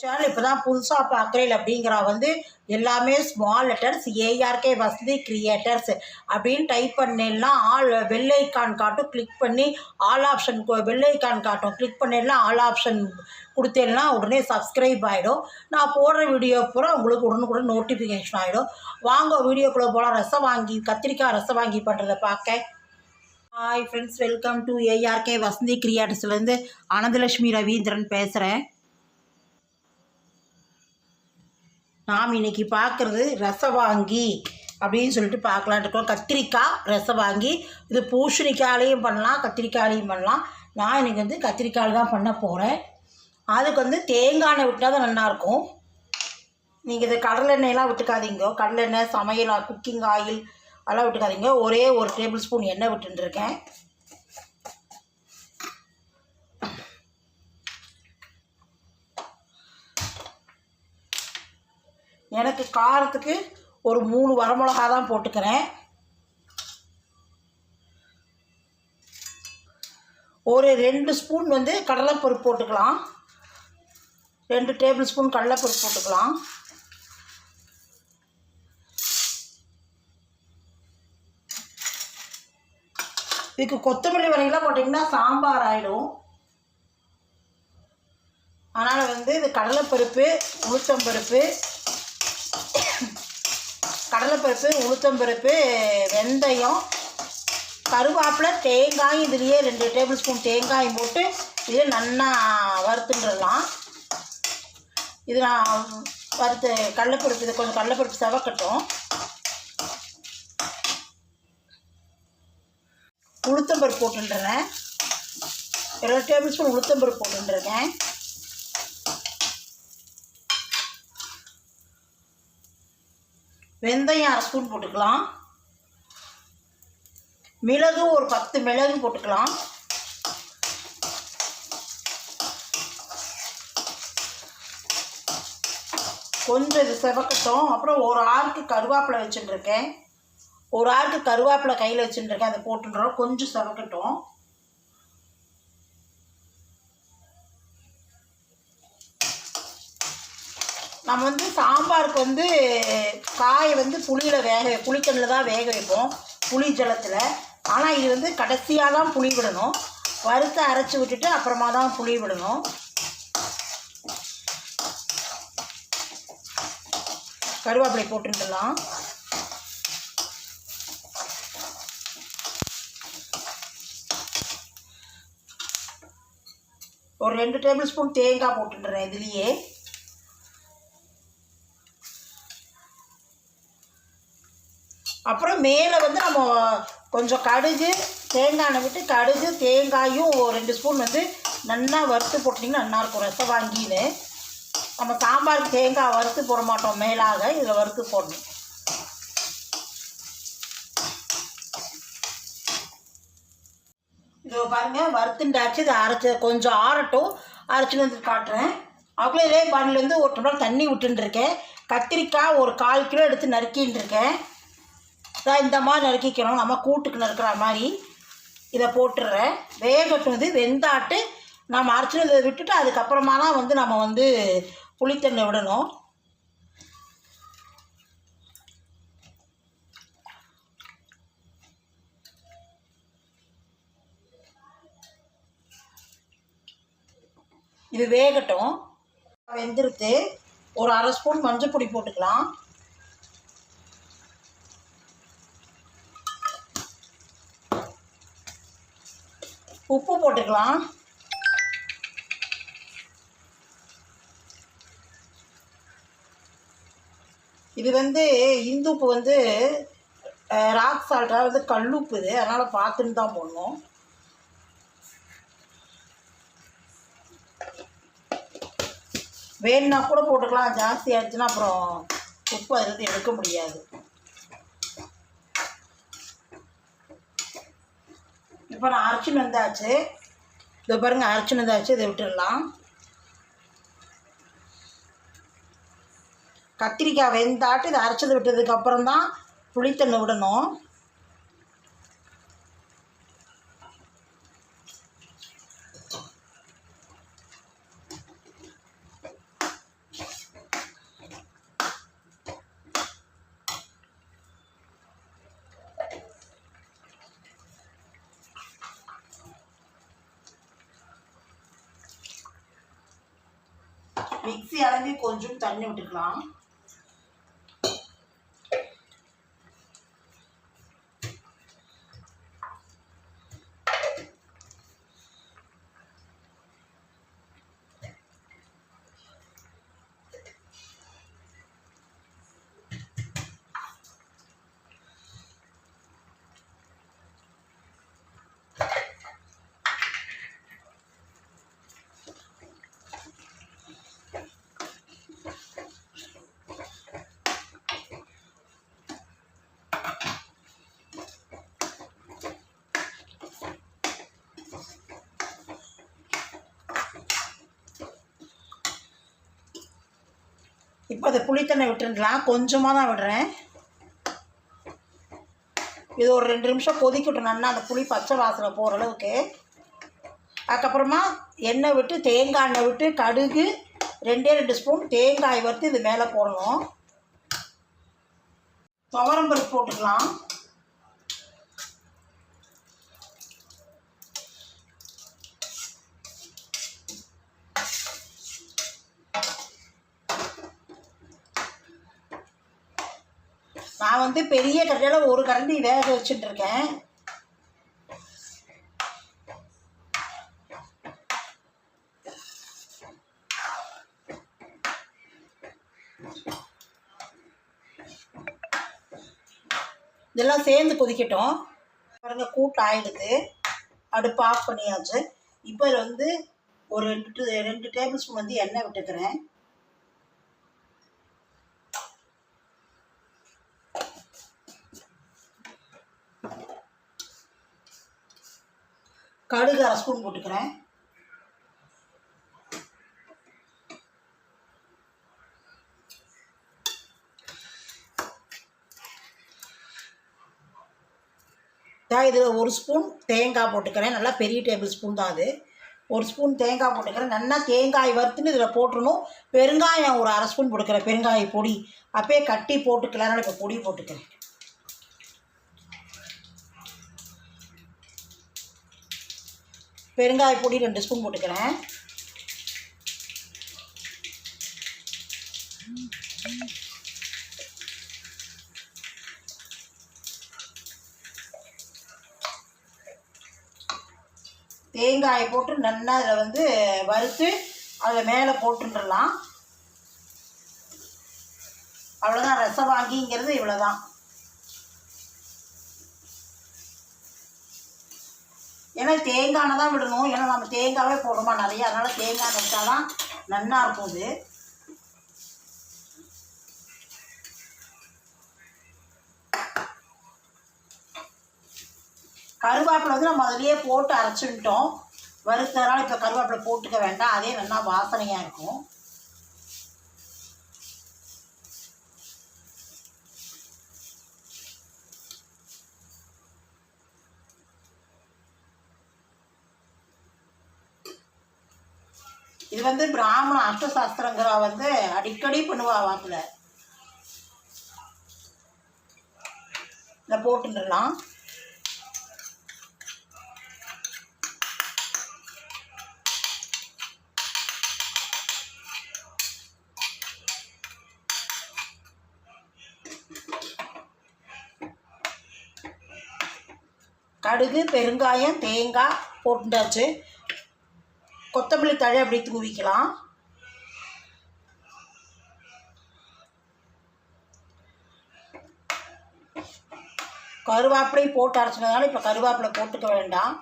Channel இப்போ தான் புதுசாக பார்க்குறேன் அப்படிங்கிறா வந்து எல்லாமே small letters ARK Vasanthi creators அப்படின்னு டைப் பண்ணிடலாம். ஆல் பெல் ஐக்கான் காட்டும், கிளிக் பண்ணி ஆல் ஆப்ஷன் பெல் ஐக்கான் காட்டும், கிளிக் பண்ணிடலாம். ஆல் ஆப்ஷன் கொடுத்தேன்னா உடனே சப்ஸ்கிரைப் ஆகிடும். நான் போடுற வீடியோ பூரா உங்களுக்கு உடனுக்குடன் நோட்டிஃபிகேஷன் ஆகிடும். வாங்க வீடியோக்குள்ளே போகலாம். ரசம் வாங்கி கத்திரிக்காய் ரசம் வாங்கி பண்ணுறதை பார்க்க. Hi friends, welcome to A R K Vasanthi கிரியேட்டர்ஸ்லேருந்து அனந்தலட்சுமி ரவீந்திரன் பேசுகிறேன். நாம் இன்றைக்கி பார்க்குறது ரசவாங்கி அப்படின்னு சொல்லிட்டு பார்க்கலான்ட்டு இருக்கோம். கத்திரிக்காய் ரசவாங்கி. இது பூசணிக்காயிலையும் பண்ணலாம், கத்திரிக்காயிலையும் பண்ணலாம். நான் இன்றைக்கி வந்து கத்திரிக்காய் தான் பண்ண போகிறேன். அதுக்கு வந்து தேங்காய் எண்ணெய் விட்டால் தான் நல்லாயிருக்கும். நீங்கள் இது கடலெண்ணெயெல்லாம் விட்டுக்காதீங்க. கடலெண்ணெய், சமையல் குக்கிங் ஆயில் அதெல்லாம் விட்டுக்காதீங்க. ஒரே ஒரு டேபிள் ஸ்பூன் எண்ணெய் விட்டுருக்கேன். எனக்கு காரத்துக்கு ஒரு 3 வரமிளகா தான் போட்டுக்கிறேன். ஒரு 2 ஸ்பூன் வந்து கடலைப்பருப்பு போட்டுக்கலாம். 2 டேபிள் ஸ்பூன் கடலைப்பருப்பு போட்டுக்கலாம். இதுக்கு கொத்தமல்லி வரையெல்லாம் போட்டிங்கன்னா சாம்பார் ஆகிடும். அதனால் வந்து இது கடலைப்பருப்பு, உளுத்தம்பருப்பு, வெந்தயம், கருவேப்பிலை, தேங்காய், இதுலேயே 2 டேபிள் ஸ்பூன் தேங்காய் போட்டு இதை நல்லா வறுத்துட்டுடலாம். இது நான் வறுத்து கடலைப்பருப்பு, இதை கொஞ்சம் கடலைப்பருப்பு செவக்கட்டும். உளுத்தம்பருப்பு போட்டுருறேன். 2 டேபிள் ஸ்பூன் உளுத்தம்பருப்பு போட்டுருக்கேன். வெந்தயம் 1/2 ஸ்பூன் போட்டுக்கலாம். மிளகு ஒரு 10 மிளகு போட்டுக்கலாம். கொஞ்சம் இது செவக்கட்டும். அப்புறம் ஒரு ஆளுக்கு கருவேப்பிலை வச்சுட்டுருக்கேன். ஒரு ஆளுக்கு கருவேப்பிலை கையில் வச்சுட்டுருக்கேன். அதை போட்டுடுறோம். கொஞ்சம் செவக்கட்டும். நம்ம வந்து சாம்பாருக்கு வந்து காயை வந்து புளித்தண்ணில் தான் வேக வைப்போம், புளி ஜலத்தில். ஆனால் இது வந்து கடைசியாக தான் புளி விடணும். வறுத்து அரைச்சி விட்டுட்டு அப்புறமா தான் புளி விடணும். கருவேப்பிலை போட்டுடலாம். ஒரு 2 டேபிள் ஸ்பூன் தேங்காய் போட்டுடுறேன் இதுலேயே. அப்புறம் மேலே வந்து நம்ம கொஞ்சம் கடுகு, தேங்காய் எண்ணெய் விட்டு கடுகு, தேங்காயும் 2 ஸ்பூன் வந்து நல்லா வறுத்து போட்டிங்கன்னா நல்லாயிருக்கும் ரசவாங்கின்னு. நம்ம சாம்பாருக்கு தேங்காய் வறுத்து போட மாட்டோம், மேலாக இதில் வறுத்து போடணும். இது பாருங்கள், வறுத்துண்டாச்சு. இதை அரைச்சி கொஞ்சம் ஆறட்டும். அரைச்சின்னு வந்து காட்டுறேன். அவ்வளோ இதே பானிலேருந்து ஒரு டம்ளர் தண்ணி விட்டுருக்கேன். கத்திரிக்காய் ஒரு 1/4 கிலோ எடுத்து நறுக்கின்னு இருக்கேன். இந்த மாதிரி நறுக்கிக்கணும், நம்ம கூட்டுக்கு நறுக்கிற மாதிரி. இதை போட்டுடுறேன். வேகட்டும். இது வெந்தாட்டு நம்ம அரைச்சினதை விட்டுட்டு அதுக்கப்புறமா தான் வந்து நம்ம வந்து புளித்தண்ணி விடணும். இது வேகட்டும். வெந்துருத்து. ஒரு 1/2 ஸ்பூன் மஞ்சள் பொடி போட்டுக்கலாம். உப்பு போட்டுக்கலாம். இது வந்து இந்துப்பு வந்து ராக் சால்ட்டாக வந்து கல்லுப்பு. இது அதனால் பார்த்துன்னு தான் போடணும். வேணுன்னா கூட போட்டுக்கலாம். ஜாஸ்தி ஆயிடுச்சுன்னா அப்புறம் உப்பு அதில் எடுக்க முடியாது. இப்போ நான் அரைச்சின்னு வந்தாச்சு. இதை பாருங்கள், அரைச்சின்னு வந்தாச்சு. இதை விட்டுடலாம். கத்திரிக்காய் வெந்தாட்டு இதை அரைச்சது விட்டதுக்கப்புறம் தான் புளித்தண்ணி விடணும். மிக்ஸி அலம்பி கொஞ்சம் தண்ணி விட்டுக்கலாம். இப்போ அதை புளித்தண்ணை விட்டுருக்கலாம். கொஞ்சமாக தான் விடுறேன். இது ஒரு 2 நிமிஷம் கொதிக்கட்டும் நல்லா, அந்த புளி பச்சை வாசனை போகிற அளவுக்கு. அதுக்கப்புறமா எண்ணெய் விட்டு தேங்காய் எண்ணெய் விட்டு கடுகு 2 ஸ்பூன் தேங்காய் வறுத்து இது மேலே போடணும். துவரம்பருப்பு போட்டுக்கலாம். நான் வந்து பெரிய கரண்டியில் ஒரு கரண்டி வேக வச்சுட்டுருக்கேன். இதெல்லாம் சேர்ந்து கொதிக்கட்டும். பாருங்க கூட்டு ஆயிடுது. அடுப்பு ஆஃப் பண்ணியாச்சு. இப்போ இதில் வந்து ஒரு 2 டேபிள் ஸ்பூன் வந்து எண்ணெய் விட்டுக்கிறேன். கடுகு 1/2 ஸ்பூன் போட்டுக்கிறேன். இதில் 1 ஸ்பூன் தேங்காய் போட்டுக்கிறேன். நல்லா பெரிய டேபிள் ஸ்பூன் தான் அது. 1 ஸ்பூன் தேங்காய் போட்டுக்கிறேன். நல்லா தேங்காய் வறுத்துன்னு இதில் போட்டுடணும். பெருங்காயம் ஒரு 1/2 ஸ்பூன் போட்டுக்கிறேன். பெருங்காய பொடி அப்பயே கட்டி போட்டுக்கலாம்னால இப்போ பொடி போட்டுக்கிறேன். பெருங்காய பொடி 2 ஸ்பூன் போட்டுக்கிறேன். தேங்காயை போட்டு நல்லா அதில் வந்து வறுத்து அதில் மேலே போட்டுடலாம். அவ்வளோதான். ரசம் வாங்கிங்கிறது இவ்வளோதான். ஏன்னா தேங்காய் தான் விடணும். ஏன்னா நம்ம தேங்காவே போடுறோமா நிறையா, அதனால் தேங்காய் வச்சால் தான் நல்லா இருக்கும். இது கருவேப்பிலை வந்து நம்ம அதிலேயே போட்டு அரைச்சிட்டோம். வறுத்ததுனால இப்போ கருவேப்பிலை போட்டுக்க வேண்டாம். அதே நல்லா வாசனையாக இருக்கும். இது வந்து பிராமண அஷ்டசாஸ்திரங்கிற வந்து அடிக்கடி பண்ணுவா வாக்கில். இதை போட்டுடலாம். கடுகு பெருங்காயம் தேங்காய் போட்டாச்சு. கொத்தமல்லி தழை அப்படி தூவிக்கலாம். கருவேப்பிலை போட்டு அரைச்சினதுனால இப்போ கருவேப்பிலை போட்டுக்க வேண்டாம்.